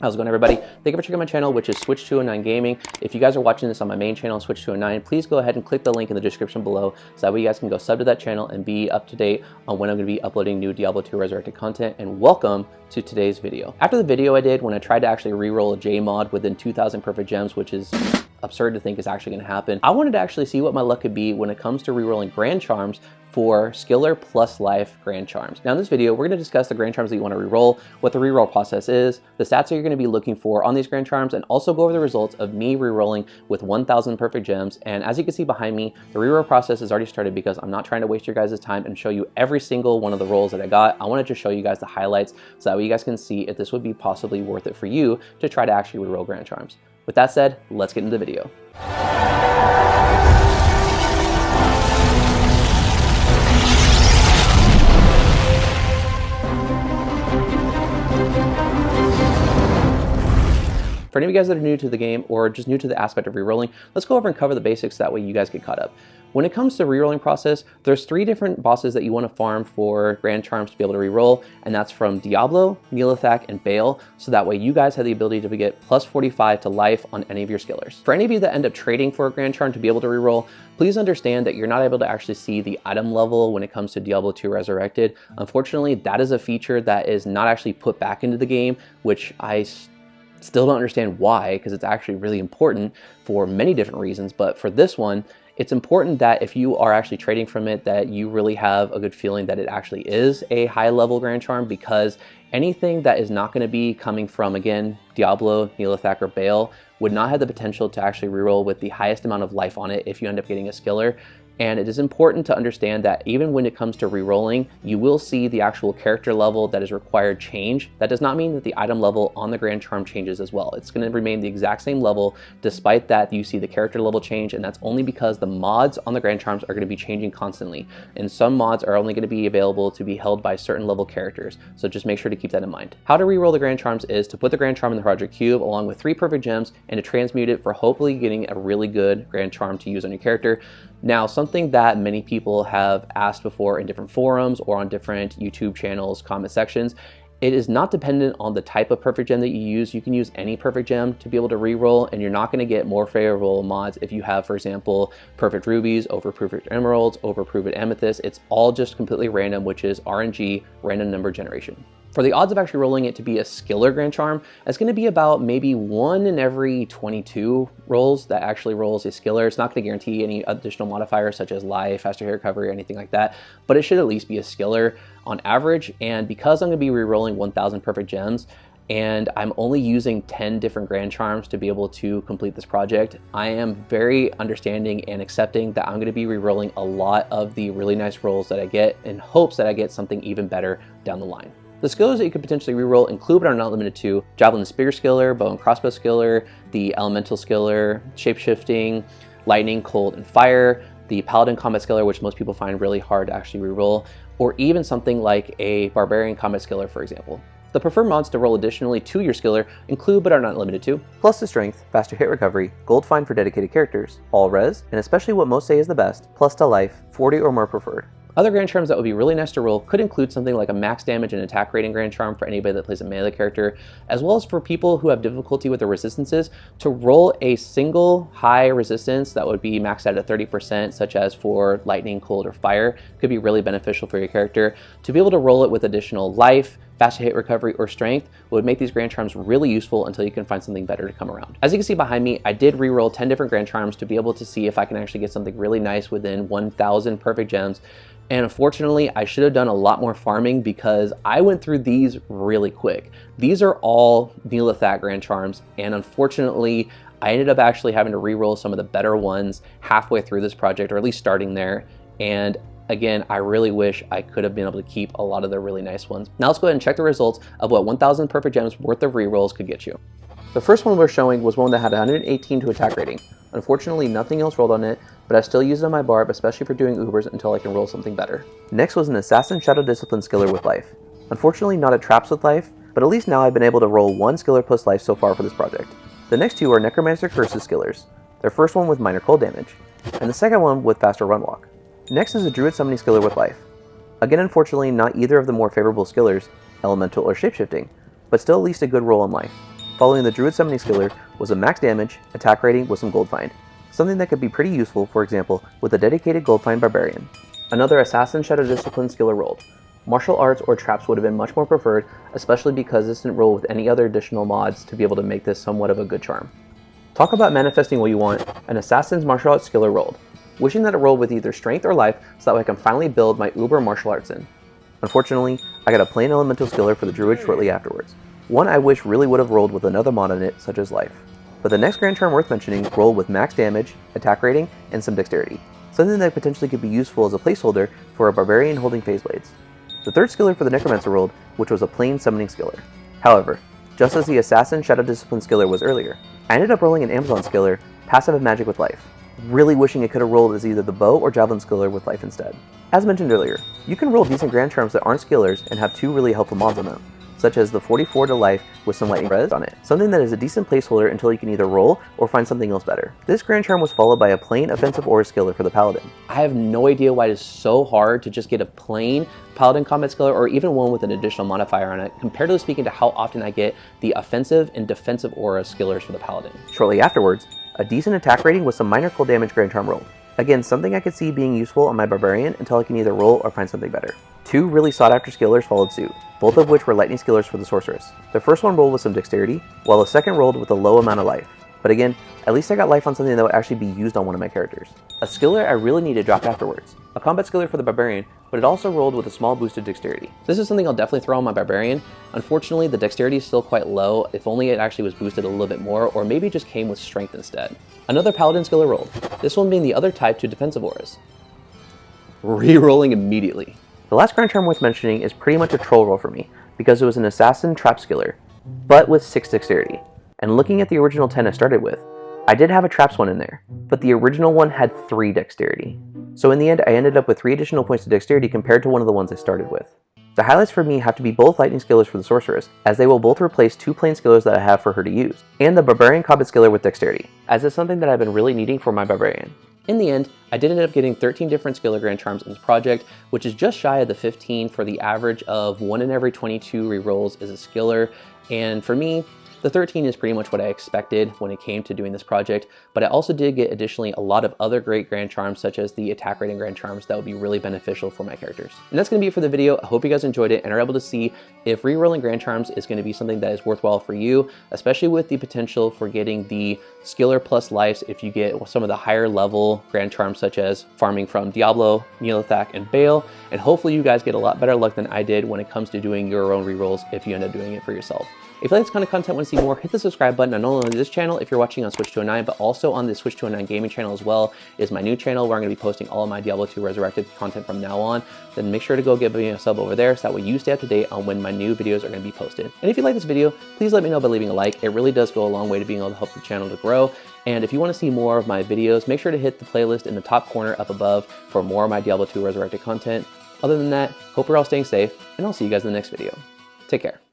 How's it going, everybody? Thank you for checking my channel, which is Switch 209 Gaming. If you guys are watching this on my main channel, Switch 209, please go ahead and click the link in the description below so that way you guys can go sub to that channel and be up to date on when I'm going to be uploading new Diablo 2 Resurrected content. And welcome to today's video. After the video I did when I tried to actually reroll a J mod within 2,000 perfect gems, which is absurd to think is actually going to happen, I wanted to actually see what my luck could be when it comes to rerolling Grand Charms for Skiller plus Life Grand Charms. Now in this video, we're going to discuss the Grand Charms that you want to reroll, what the reroll process is, the stats that you're going to be looking for on these Grand Charms, and also go over the results of me rerolling with 1,000 perfect gems. And as you can see behind me, the reroll process has already started because I'm not trying to waste your guys' time and show you every single one of the rolls that I got. I want to just show you guys the highlights so that way you guys can see if this would be possibly worth it for you to try to actually reroll Grand Charms. With that said, let's get into the video. For any of you guys that are new to the game or just new to the aspect of rerolling, let's go over and cover the basics, that way you guys get caught up. When it comes to rerolling process, there's 3 different bosses that you want to farm for Grand Charms to be able to reroll, and that's from Diablo, Neolithak, and Bale, so that way you guys have the ability to get plus 45 to life on any of your skillers. For any of you that end up trading for a Grand Charm to be able to reroll, please understand that you're not able to actually see the item level when it comes to Diablo 2 Resurrected. Unfortunately, that is a feature that is not actually put back into the game, which I still don't understand why, because it's actually really important for many different reasons. But for this one, it's important that if you are actually trading from it, that you really have a good feeling that it actually is a high level Grand Charm, because anything that is not going to be coming from, again, Diablo, Neolithak, or Bale would not have the potential to actually reroll with the highest amount of life on it if you end up getting a skiller. And it is important to understand that even when it comes to rerolling, you will see the actual character level that is required change. That does not mean that the item level on the Grand Charm changes as well. It's going to remain the exact same level. Despite that, you see the character level change, and that's only because the mods on the Grand Charms are going to be changing constantly. And some mods are only going to be available to be held by certain level characters. So just make sure to keep that in mind. How to reroll the Grand Charms is to put the Grand Charm in the Project Cube along with 3 perfect gems and to transmute it for hopefully getting a really good Grand Charm to use on your character. Now, something that many people have asked before in different forums or on different YouTube channels, comment sections, it is not dependent on the type of perfect gem that you use. You can use any perfect gem to be able to reroll, and you're not going to get more favorable mods if you have, for example, perfect rubies over perfect emeralds over perfect amethyst. It's all just completely random, which is RNG, random number generation. For the odds of actually rolling it to be a skiller Grand Charm, it's going to be about maybe 1 in every 22 rolls that actually rolls a skiller. It's not going to guarantee any additional modifiers such as life, faster hit recovery, or anything like that, but it should at least be a skiller on average. And because I'm going to be rerolling 1,000 perfect gems, and I'm only using 10 different Grand Charms to be able to complete this project, I am very understanding and accepting that I'm going to be rerolling a lot of the really nice rolls that I get in hopes that I get something even better down the line. The skillers that you could potentially reroll include but are not limited to Javelin and Spear Skiller, Bow and Crossbow Skiller, the Elemental Skiller, Shapeshifting, Lightning, Cold, and Fire, the Paladin Combat Skiller, which most people find really hard to actually reroll, or even something like a Barbarian Combat Skiller, for example. The preferred mods to roll additionally to your skiller include but are not limited to plus to strength, faster hit recovery, gold fine for dedicated characters, all res, and especially what most say is the best, plus to life, 40 or more preferred. Other Grand Charms that would be really nice to roll could include something like a max damage and attack rating Grand Charm for anybody that plays a melee character, as well as for people who have difficulty with their resistances, to roll a single high resistance that would be maxed out at 30%, such as for lightning, cold, or fire, could be really beneficial for your character. To be able to roll it with additional life, faster hit recovery, or strength would make these Grand Charms really useful until you can find something better to come around. As you can see behind me, I did reroll 10 different Grand Charms to be able to see if I can actually get something really nice within 1,000 perfect gems. And unfortunately, I should have done a lot more farming because I went through these really quick. These are all Neolithak Grand Charms, and unfortunately, I ended up actually having to reroll some of the better ones halfway through this project, or at least starting there. And again, I really wish I could have been able to keep a lot of the really nice ones. Now let's go ahead and check the results of what 1,000 perfect gems worth of rerolls could get you. The first one we're showing was one that had 118 to attack rating. Unfortunately, nothing else rolled on it, but I still used it on my barb, especially for doing Ubers, until I can roll something better. Next was an Assassin Shadow Discipline Skiller with life. Unfortunately, not a Traps with life, but at least now I've been able to roll 1 Skiller plus life so far for this project. The next 2 are Necromancer Curses Skillers, their first one with minor cold damage, and the second one with faster run walk. Next is a Druid Summoning Skiller with life. Again, unfortunately, not either of the more favorable skillers, Elemental or Shapeshifting, but still at least a good roll in life. Following the Druid Summoning Skiller was a max damage, attack rating with some gold find, something that could be pretty useful, for example, with a dedicated gold find Barbarian. Another Assassin Shadow Discipline Skiller rolled. Martial arts or traps would have been much more preferred, especially because this didn't roll with any other additional mods to be able to make this somewhat of a good charm. Talk about manifesting what you want, an Assassin's Martial Arts Skiller rolled, wishing that it rolled with either strength or life so that way I can finally build my uber martial arts in. Unfortunately, I got a plain elemental skiller for the druid shortly afterwards, one I wish really would have rolled with another mod in it, such as life. But the next grand charm worth mentioning rolled with max damage, attack rating, and some dexterity, something that potentially could be useful as a placeholder for a barbarian holding phase blades. The third skiller for the necromancer rolled, which was a plain summoning skiller. However, just as the assassin shadow discipline skiller was earlier, I ended up rolling an Amazon skiller, passive of magic with life, really wishing it could have rolled as either the bow or javelin skiller with life instead. As mentioned earlier, you can roll decent grand charms that aren't skillers and have two really helpful mods on them, such as the 44 to life with some lightning res on it, something that is a decent placeholder until you can either roll or find something else better. This grand charm was followed by a plain offensive aura skiller for the paladin. I have no idea why it is so hard to just get a plain paladin combat skiller or even one with an additional modifier on it, comparatively speaking to how often I get the offensive and defensive aura skillers for the paladin. Shortly afterwards, a decent attack rating with some minor cold damage grand charm rolled. Again, something I could see being useful on my barbarian until I can either roll or find something better. Two really sought after skillers followed suit, both of which were lightning skillers for the sorceress. The first one rolled with some dexterity, while the second rolled with a low amount of life. But again, at least I got life on something that would actually be used on one of my characters. A skiller I really needed dropped afterwards. A combat skiller for the barbarian, but it also rolled with a small boost of dexterity. This is something I'll definitely throw on my barbarian. Unfortunately, the dexterity is still quite low, if only it actually was boosted a little bit more, or maybe it just came with strength instead. Another paladin skiller rolled, this one being the other type to defensive auras. Rerolling immediately. The last grand charm worth mentioning is pretty much a troll roll for me, because it was an assassin trap skiller, but with 6 dexterity. And looking at the original 10 I started with, I did have a traps one in there, but the original one had 3 dexterity. So in the end, I ended up with 3 additional points of dexterity compared to one of the ones I started with. The highlights for me have to be both lightning skillers for the sorceress, as they will both replace 2 plain skillers that I have for her to use, and the barbarian combat skiller with dexterity, as it's something that I've been really needing for my barbarian. In the end, I did end up getting 13 different skiller grand charms in this project, which is just shy of the 15 for the average of 1 in every 22 rerolls is a skiller, and for me, the 13 is pretty much what I expected when it came to doing this project, but I also did get additionally a lot of other great grand charms, such as the attack rating grand charms that would be really beneficial for my characters. And that's going to be it for the video. I hope you guys enjoyed it and are able to see if rerolling grand charms is going to be something that is worthwhile for you, especially with the potential for getting the skiller plus lives if you get some of the higher level grand charms, such as farming from Diablo, Neolithak, and Bale. And hopefully you guys get a lot better luck than I did when it comes to doing your own rerolls if you end up doing it for yourself. If you like this kind of content, want to see more, hit the subscribe button, not only on this channel if you're watching on Switch 209, but also on the Switch 209 gaming channel as well. It is my new channel where I'm going to be posting all of my Diablo 2 Resurrected content from now on. Then make sure to go give me a sub over there so that way you stay up to date on when my new videos are going to be posted. And if you like this video, please let me know by leaving a like. It really does go a long way to being able to help the channel to grow. And if you want to see more of my videos, make sure to hit the playlist in the top corner up above for more of my Diablo 2 Resurrected content. Other than that, hope you're all staying safe, and I'll see you guys in the next video. Take care.